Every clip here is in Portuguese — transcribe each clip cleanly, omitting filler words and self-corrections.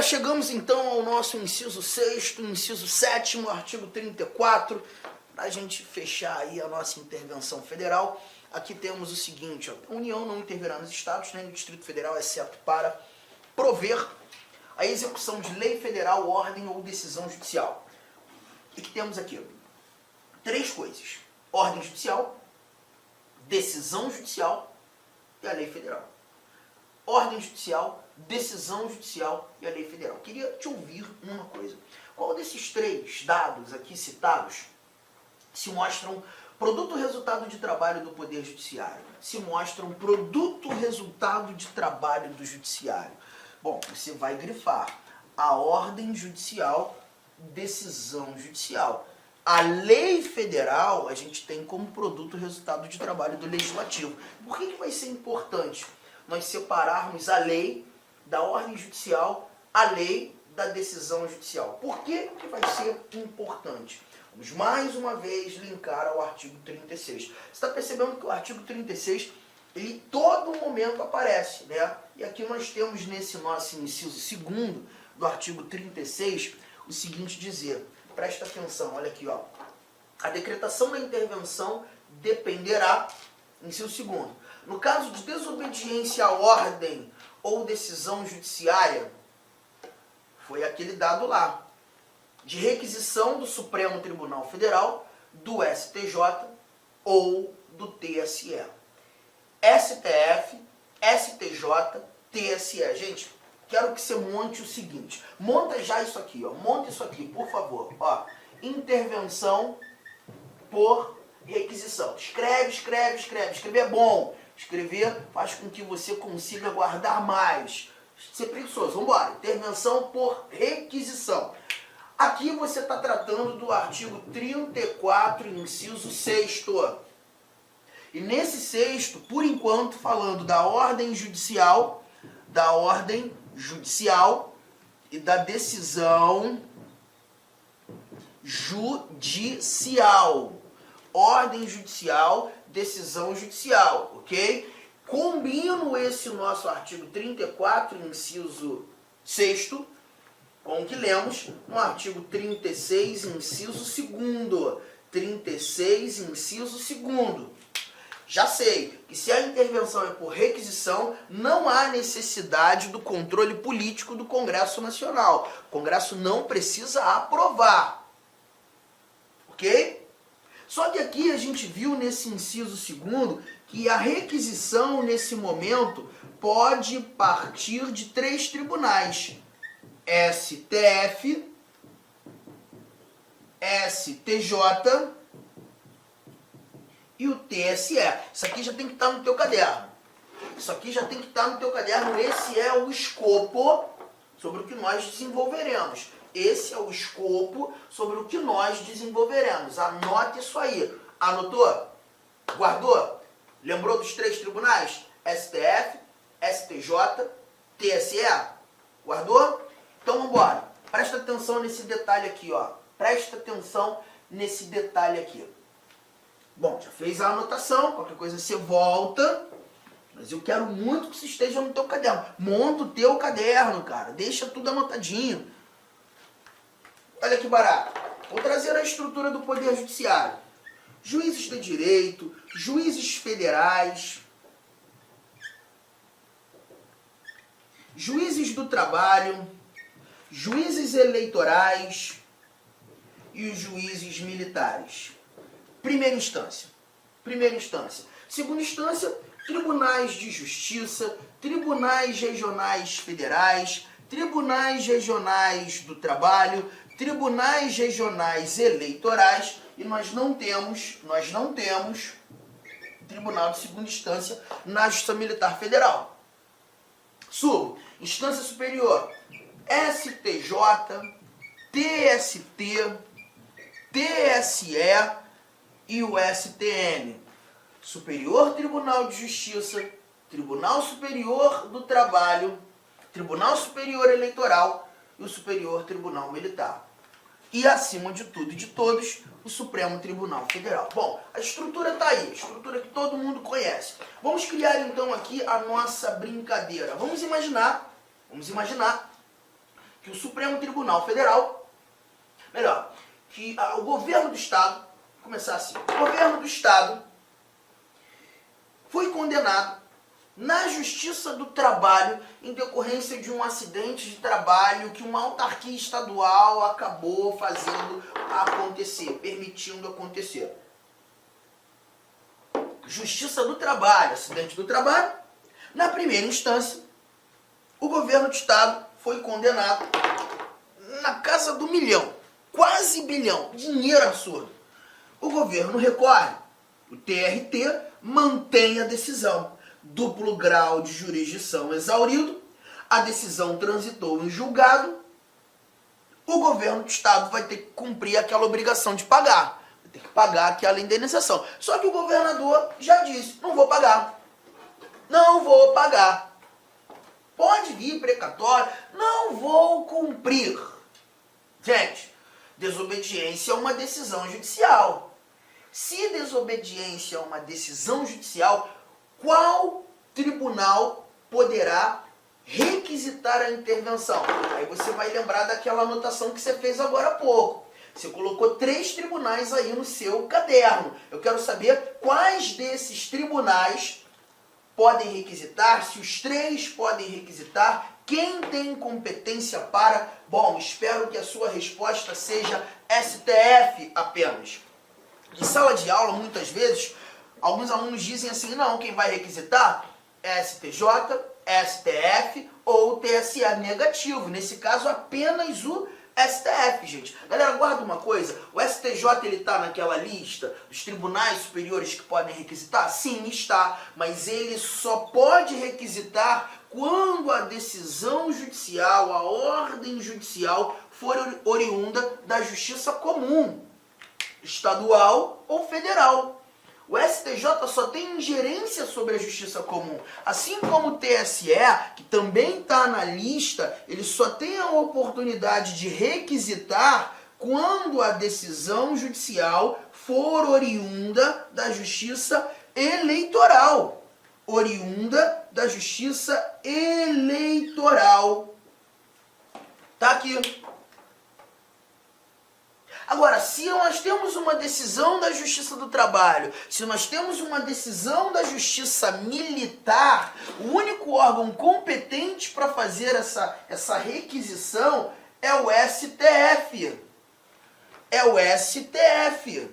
chegamos então ao nosso inciso 6º, inciso 7º, artigo 34, para a gente fechar aí a nossa intervenção federal. Aqui temos o seguinte, ó, a União não intervirá nos Estados nem no Distrito Federal, exceto para prover a execução de lei federal, ordem ou decisão judicial. E que temos aqui? 3 coisas: ordem judicial, decisão judicial e a lei federal. Ordem judicial, decisão judicial e a lei federal. Queria te ouvir uma coisa. Qual desses 3 dados aqui citados se mostram produto resultado de trabalho do Poder Judiciário? Se mostram produto resultado de trabalho do Judiciário? Bom, você vai grifar a ordem judicial, decisão judicial. A lei federal a gente tem como produto resultado de trabalho do Legislativo. Por que vai ser importante nós separarmos a lei da ordem judicial, a lei da decisão judicial? Por que vai ser importante? Vamos mais uma vez linkar ao artigo 36. Você está percebendo que o artigo 36, ele todo momento aparece, né? E aqui nós temos nesse nosso inciso 2º do artigo 36 o seguinte dizer, presta atenção, olha aqui, ó. A decretação da intervenção dependerá, inciso 2º, no caso de desobediência à ordem ou decisão judiciária, foi aquele dado lá, de requisição do Supremo Tribunal Federal, do STJ ou do TSE. STF, STJ, TSE. Gente, quero que você monte o seguinte. Monta já isso aqui, ó. Monta isso aqui, por favor. Ó, intervenção por requisição. Escreve, escreve, escreve. Escrever é bom. Escrever faz com que você consiga guardar mais. Ser preguiçoso. Vamos embora. Intervenção por requisição. Aqui você está tratando do artigo 34, inciso 6º. E nesse 6º, por enquanto, falando da ordem judicial e da decisão judicial. Ordem judicial, decisão judicial, ok? Combino esse nosso artigo 34, inciso 6º, com o que lemos no artigo 36, inciso 2º. 36, inciso 2º. Já sei que se a intervenção é por requisição, não há necessidade do controle político do Congresso Nacional. O Congresso não precisa aprovar. Ok? Só que aqui a gente viu nesse inciso 2º que a requisição, nesse momento, pode partir de 3 tribunais. STF, STJ e o TSE. Isso aqui já tem que estar no teu caderno. Isso aqui já tem que estar no teu caderno. Esse é o escopo sobre o que nós desenvolveremos. Esse é o escopo sobre o que nós desenvolveremos. Anote isso aí. Anotou? Guardou? Lembrou dos 3 tribunais? STF, STJ, TSE? Guardou? Então vamos embora. Presta atenção nesse detalhe aqui, ó. Presta atenção nesse detalhe aqui. Bom, já fez a anotação, qualquer coisa você volta, mas eu quero muito que você esteja no teu caderno. Monta o teu caderno, cara. Deixa tudo anotadinho. Olha que barato. Vou trazer a estrutura do Poder Judiciário. Juízes de direito, juízes federais, juízes do trabalho, juízes eleitorais e os juízes militares. Primeira instância. Segunda instância, tribunais de justiça, tribunais regionais federais, tribunais regionais do trabalho, tribunais regionais eleitorais, e nós não temos tribunal de segunda instância na Justiça Militar Federal. Subo. Instância superior. STJ, TST, TSE e o STM. Superior Tribunal de Justiça, Tribunal Superior do Trabalho, Tribunal Superior Eleitoral e o Superior Tribunal Militar. E, acima de tudo e de todos, o Supremo Tribunal Federal. Bom, a estrutura está aí, a estrutura que todo mundo conhece. Vamos criar, então, aqui a nossa brincadeira. Vamos imaginar que o Supremo Tribunal Federal, que o governo do Estado, vou começar assim, o governo do Estado foi condenado na Justiça do Trabalho em decorrência de um acidente de trabalho que uma autarquia estadual acabou fazendo acontecer, permitindo acontecer. Justiça do Trabalho, acidente do trabalho. Na primeira instância, o governo do Estado foi condenado na casa do milhão, quase bilhão, dinheiro absurdo. O governo recorre, o TRT mantém a decisão. Duplo grau de jurisdição exaurido, a decisão transitou em julgado, o governo do Estado vai ter que cumprir aquela obrigação de pagar, vai ter que pagar aquela indenização. Só que o governador já disse, não vou pagar, não vou pagar. Pode vir precatório, não vou cumprir. Gente, desobediência é uma decisão judicial. Se desobediência é uma decisão judicial, qual tribunal poderá requisitar a intervenção? Aí você vai lembrar daquela anotação que você fez agora há pouco. Você colocou 3 tribunais aí no seu caderno. Eu quero saber quais desses tribunais podem requisitar, se os 3 podem requisitar, quem tem competência para... Bom, espero que a sua resposta seja STF apenas. Em sala de aula, muitas vezes, alguns alunos dizem assim, não, quem vai requisitar é STJ, STF ou TSE. Negativo, nesse caso apenas o STF, gente. Galera, guarda uma coisa, o STJ ele está naquela lista dos tribunais superiores que podem requisitar? Sim, está, mas ele só pode requisitar quando a decisão judicial, a ordem judicial for oriunda da justiça comum, estadual ou federal. O STJ só tem ingerência sobre a justiça comum. Assim como o TSE, que também está na lista, ele só tem a oportunidade de requisitar quando a decisão judicial for oriunda da justiça eleitoral. Oriunda da justiça eleitoral. Tá aqui. Agora, se nós temos uma decisão da Justiça do Trabalho, se nós temos uma decisão da Justiça Militar, o único órgão competente para fazer essa requisição é o STF. É o STF.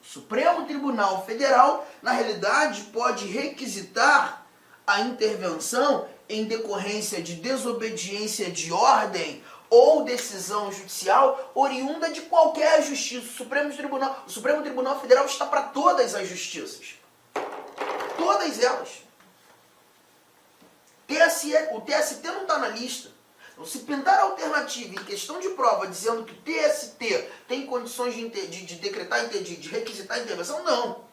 O Supremo Tribunal Federal, na realidade, pode requisitar a intervenção em decorrência de desobediência de ordem ou decisão judicial oriunda de qualquer justiça. O Supremo Tribunal Federal está para todas as justiças. Todas elas. O TST não está na lista. Então, se pintar a alternativa em questão de prova dizendo que o TST tem condições de decretar, de requisitar a intervenção, não.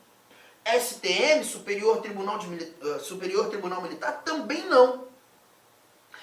STM, Superior Tribunal Militar, também não.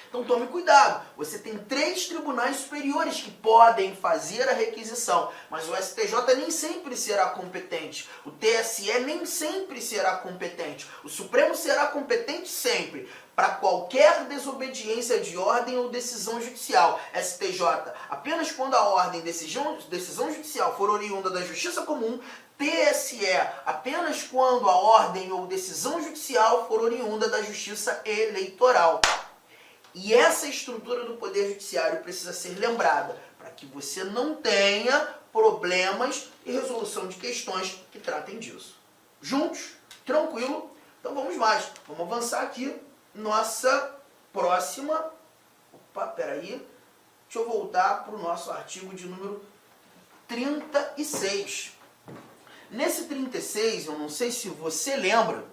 Então tome cuidado, você tem 3 tribunais superiores que podem fazer a requisição, mas o STJ nem sempre será competente, o TSE nem sempre será competente, o Supremo será competente sempre, para qualquer desobediência de ordem ou decisão judicial. STJ, apenas quando a ordem, decisão judicial for oriunda da justiça comum. TSE, apenas quando a ordem ou decisão judicial for oriunda da justiça eleitoral. E essa estrutura do Poder Judiciário precisa ser lembrada, para que você não tenha problemas e resolução de questões que tratem disso. Juntos? Tranquilo? Então vamos mais. Vamos avançar aqui. Nossa próxima... Opa, peraí. Deixa eu voltar para o nosso artigo de número 36. Nesse 36, eu não sei se você lembra,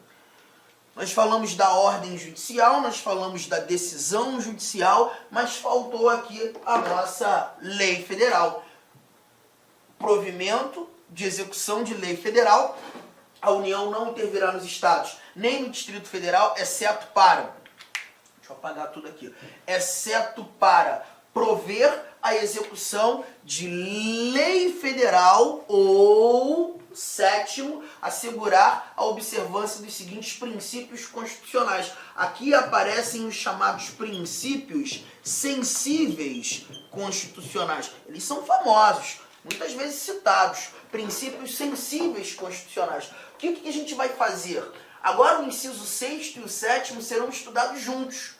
nós falamos da ordem judicial, nós falamos da decisão judicial, mas faltou aqui a nossa lei federal. Provimento de execução de lei federal. A União não intervirá nos estados, nem no Distrito Federal, exceto para... Deixa eu apagar tudo aqui. Exceto para prover a execução de lei federal ou, sétimo, assegurar a observância dos seguintes princípios constitucionais. Aqui aparecem os chamados princípios sensíveis constitucionais. Eles são famosos, muitas vezes citados, princípios sensíveis constitucionais. O que a gente vai fazer? Agora o inciso 6º e o 7º serão estudados juntos.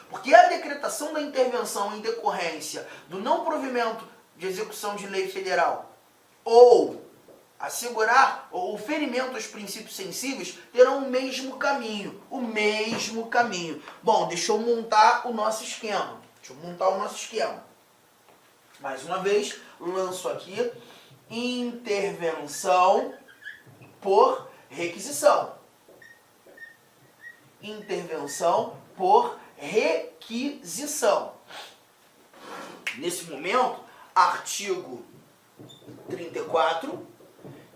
Porque a decretação da intervenção em decorrência do não provimento de execução de lei federal ou assegurar o ferimento aos princípios sensíveis terão o mesmo caminho. Bom, deixa eu montar o nosso esquema. Mais uma vez, lanço aqui intervenção por requisição. Nesse momento, artigo 34,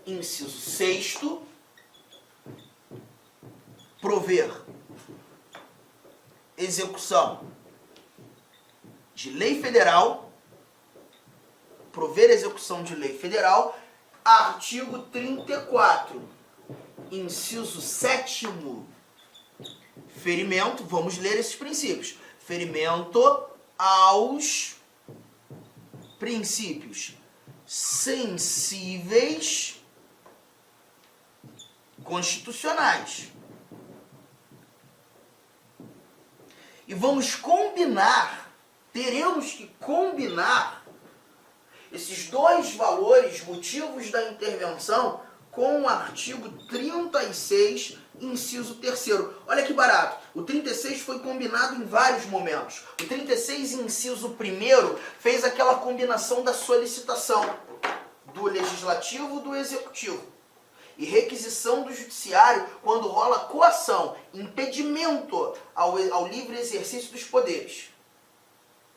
inciso 6º, prover execução de lei federal, artigo 34, inciso 7º, ferimento, vamos ler esses princípios. Ferimento aos princípios sensíveis constitucionais. E vamos combinar, teremos que combinar esses dois valores, motivos da intervenção, com o artigo 36, inciso 3º. Olha que barato. O 36 foi combinado em vários momentos. O 36, inciso 1º, fez aquela combinação da solicitação do legislativo e do executivo. E requisição do judiciário quando rola coação, impedimento ao livre exercício dos poderes.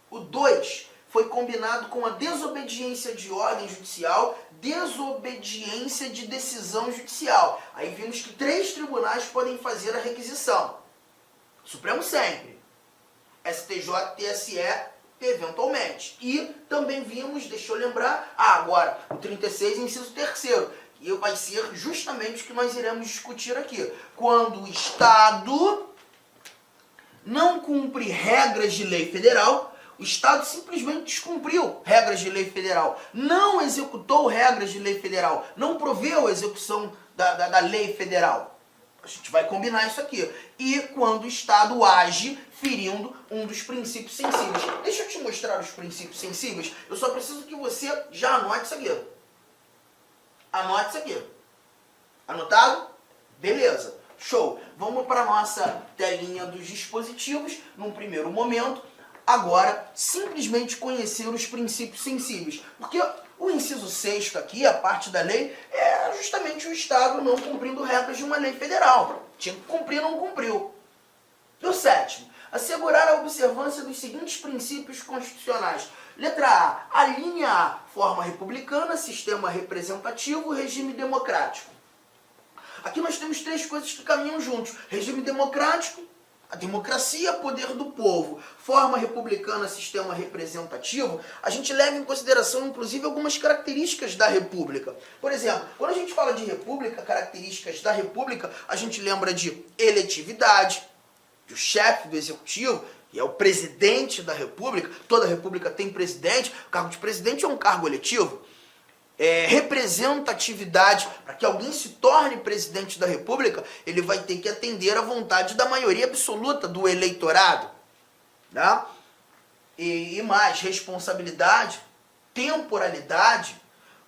O 2 foi combinado com a desobediência de ordem judicial, desobediência de decisão judicial. Aí vimos que 3 tribunais podem fazer a requisição. Supremo sempre. STJ, TSE, eventualmente. E também vimos, deixa eu lembrar, agora, o 36, inciso 3º. E vai ser justamente o que nós iremos discutir aqui. Quando o Estado não cumpre regras de lei federal, o Estado simplesmente descumpriu regras de lei federal, não executou regras de lei federal, não proveu a execução da lei federal. A gente vai combinar isso aqui. E quando o Estado age ferindo um dos princípios sensíveis. Deixa eu te mostrar os princípios sensíveis. Eu só preciso que você já anote isso aqui. Anote isso aqui. Anotado? Beleza. Show. Vamos para a nossa telinha dos dispositivos. Num primeiro momento, agora, simplesmente conhecer os princípios sensíveis. Porque o inciso 6º aqui, a parte da lei, é justamente o Estado não cumprindo regras de uma lei federal. Tinha que cumprir, não cumpriu. E o 7º, assegurar a observância dos seguintes princípios constitucionais. Letra A, a linha A, forma republicana, sistema representativo, regime democrático. Aqui nós temos 3 coisas que caminham juntos. Regime democrático, a democracia, poder do povo, forma republicana, sistema representativo, a gente leva em consideração, inclusive, algumas características da república. Por exemplo, quando a gente fala de república, características da república, a gente lembra de eletividade, do chefe do executivo, que é o presidente da república. Toda república tem presidente, o cargo de presidente é um cargo eletivo. Representatividade, para que alguém se torne presidente da república, ele vai ter que atender à vontade da maioria absoluta do eleitorado. Tá? E mais, responsabilidade, temporalidade,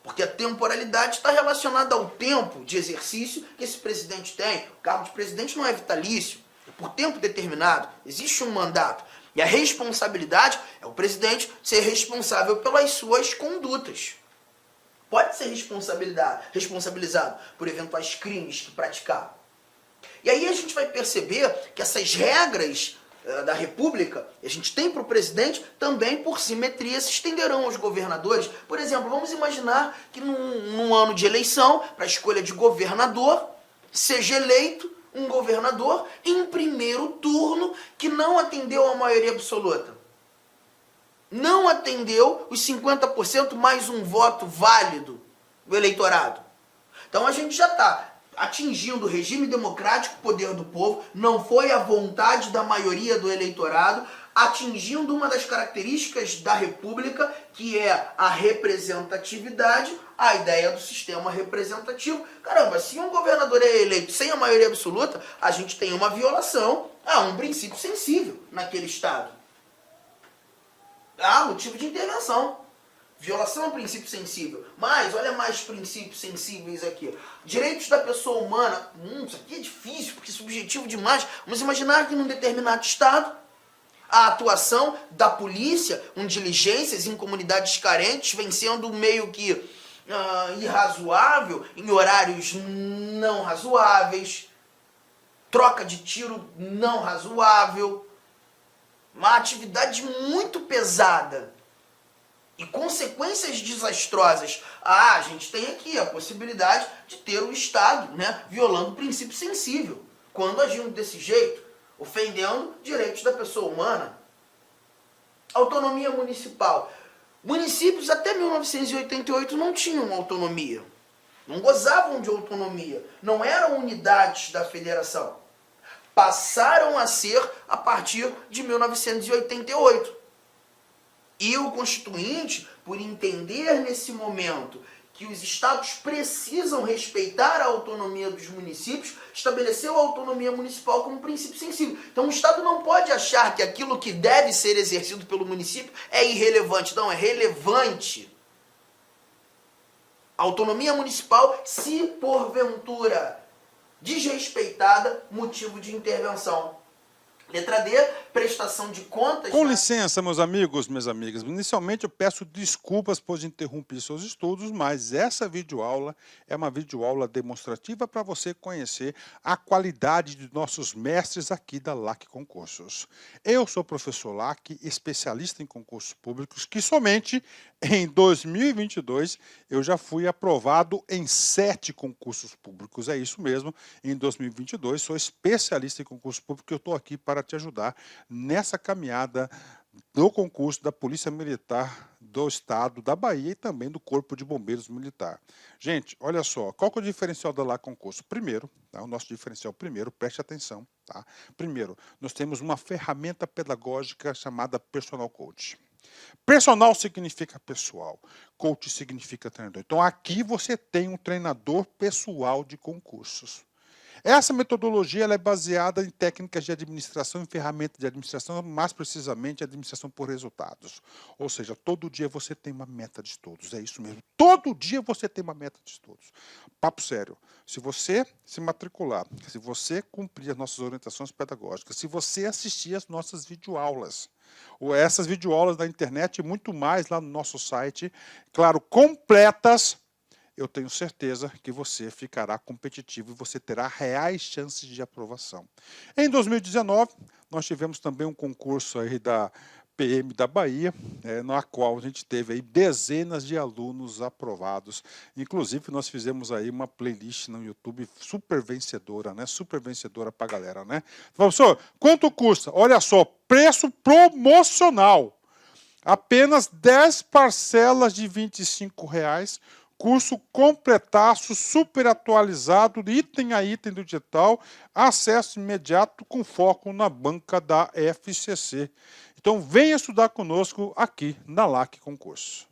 porque a temporalidade está relacionada ao tempo de exercício que esse presidente tem. O cargo de presidente não é vitalício, é por tempo determinado, existe um mandato. E a responsabilidade é o presidente ser responsável pelas suas condutas. Pode ser responsabilizado por eventuais crimes que praticar. E aí a gente vai perceber que essas regras da República, a gente tem para o presidente, também por simetria se estenderão aos governadores. Por exemplo, vamos imaginar que num ano de eleição, para a escolha de governador, seja eleito um governador em primeiro turno que não atendeu à maioria absoluta. não atendeu os 50% mais um voto válido do eleitorado. Então a gente já está atingindo o regime democrático, poder do povo, não foi a vontade da maioria do eleitorado, atingindo uma das características da República, que é a representatividade, a ideia do sistema representativo. Caramba, se um governador é eleito sem a maioria absoluta, a gente tem uma violação a um princípio sensível naquele estado. Há motivo de intervenção. Violação ao princípio sensível. Mas, olha mais princípios sensíveis aqui. Direitos da pessoa humana. Isso aqui é difícil, porque é subjetivo demais. Vamos imaginar que num determinado estado, a atuação da polícia, diligências em comunidades carentes, vem sendo meio que irrazoável, em horários não razoáveis, troca de tiro não razoável, uma atividade muito pesada e consequências desastrosas. A gente tem aqui a possibilidade de ter o Estado, violando o princípio sensível, quando agindo desse jeito, ofendendo direitos da pessoa humana. Autonomia municipal. Municípios até 1988 não tinham autonomia, não gozavam de autonomia, não eram unidades da federação. Passaram a ser a partir de 1988. E o Constituinte, por entender nesse momento que os estados precisam respeitar a autonomia dos municípios, estabeleceu a autonomia municipal como princípio sensível. Então o estado não pode achar que aquilo que deve ser exercido pelo município é irrelevante. Não, é relevante. A autonomia municipal, se porventura desrespeitada, motivo de intervenção. Letra D, prestação de contas. Com licença, meus amigos, minhas amigas. Inicialmente eu peço desculpas por interromper seus estudos, mas essa videoaula é uma videoaula demonstrativa para você conhecer a qualidade de nossos mestres aqui da LAC Concursos. Eu sou o professor LAC, especialista em concursos públicos, que somente em 2022 eu já fui aprovado em 7 concursos públicos. É isso mesmo, em 2022 sou especialista em concurso público e eu estou aqui para te ajudar nessa caminhada do concurso da Polícia Militar do Estado da Bahia e também do Corpo de Bombeiros Militar. Gente, olha só, qual que é o diferencial da LAC Concurso? Primeiro, o nosso diferencial primeiro, preste atenção, tá? Primeiro, nós temos uma ferramenta pedagógica chamada Personal Coach. Personal significa pessoal, coach significa treinador. Então aqui você tem um treinador pessoal de concursos. Essa metodologia ela é baseada em técnicas de administração e ferramentas de administração, mais precisamente administração por resultados. Ou seja, todo dia você tem uma meta de estudos, é isso mesmo. Todo dia você tem uma meta de estudos. Papo sério, se você se matricular, se você cumprir as nossas orientações pedagógicas, se você assistir as nossas videoaulas, ou essas videoaulas da internet e muito mais lá no nosso site, claro, completas, eu tenho certeza que você ficará competitivo e você terá reais chances de aprovação. Em 2019, nós tivemos também um concurso aí da PM da Bahia, na qual a gente teve aí dezenas de alunos aprovados. Inclusive, nós fizemos aí uma playlist no YouTube super vencedora, Super vencedora para a galera, Professor, quanto custa? Olha só, preço promocional. Apenas 10 parcelas de R$ 25,00. Curso completaço, super atualizado, item a item do digital, acesso imediato com foco na banca da FCC. Então venha estudar conosco aqui na LAC Concurso.